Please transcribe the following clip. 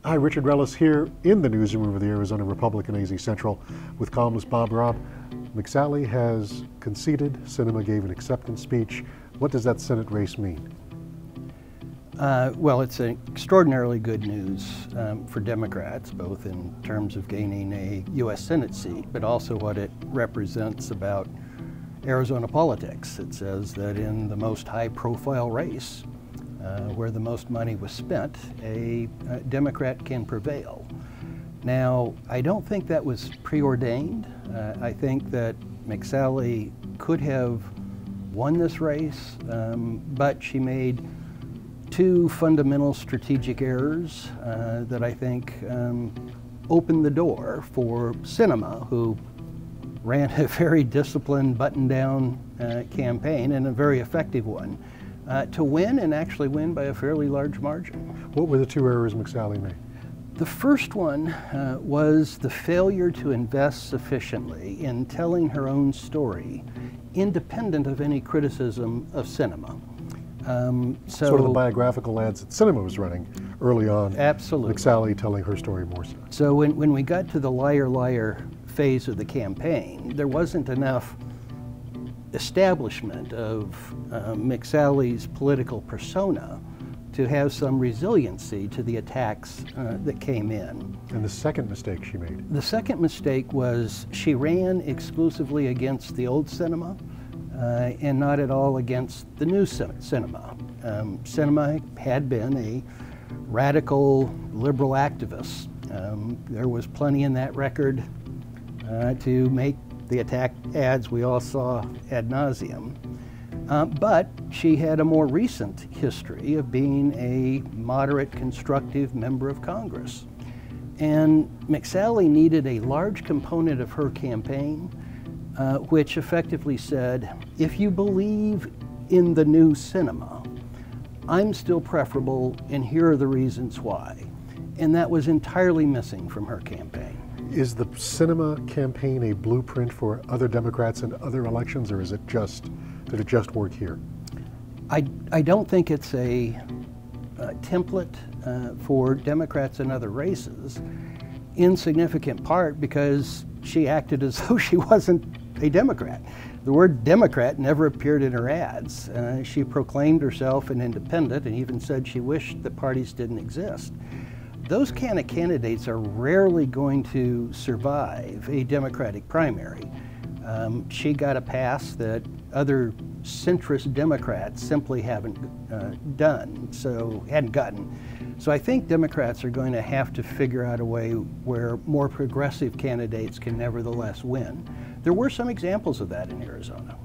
Hi, Richard Rellis here in the newsroom of the Arizona Republican AZ Central with columnist Bob Robb. McSally has conceded. Sinema gave an acceptance speech. What does that Senate race mean? Well, it's extraordinarily good news for Democrats, both in terms of gaining a U.S. Senate seat, but also what it represents about Arizona politics. It says that in the most high-profile race, where the most money was spent, a Democrat can prevail. Now, I don't think that was preordained. I think that McSally could have won this race, but she made two fundamental strategic errors that I think opened the door for Sinema, who ran a very disciplined, buttoned-down campaign, and a very effective one, to win, and actually win by a fairly large margin. What were the two errors McSally made? The first one was the failure to invest sufficiently in telling her own story, independent of any criticism of Sinema. Sort of the biographical ads that Sinema was running early on. Absolutely. McSally telling her story more so. So when we got to the liar, liar phase of the campaign, there wasn't enough establishment of McSally's political persona to have some resiliency to the attacks that came in. And the second mistake she made? The second mistake was she ran exclusively against the old Sinema and not at all against the new Sinema. Sinema had been a radical liberal activist. There was plenty in that record to make the attack ads we all saw ad nauseum. But she had a more recent history of being a moderate, constructive member of Congress. And McSally needed a large component of her campaign which effectively said, if you believe in the new Sinema, I'm still preferable, and here are the reasons why. And that was entirely missing from her campaign. Is the Sinema campaign a blueprint for other Democrats in other elections, or is it did it just work here? I don't think it's a template for Democrats in other races, in significant part because she acted as though she wasn't a Democrat. The word Democrat never appeared in her ads. She proclaimed herself an independent and even said she wished that parties didn't exist. Those kind of candidates are rarely going to survive a Democratic primary. She got a pass that other centrist Democrats simply hadn't gotten. So I think Democrats are going to have to figure out a way where more progressive candidates can nevertheless win. There were some examples of that in Arizona.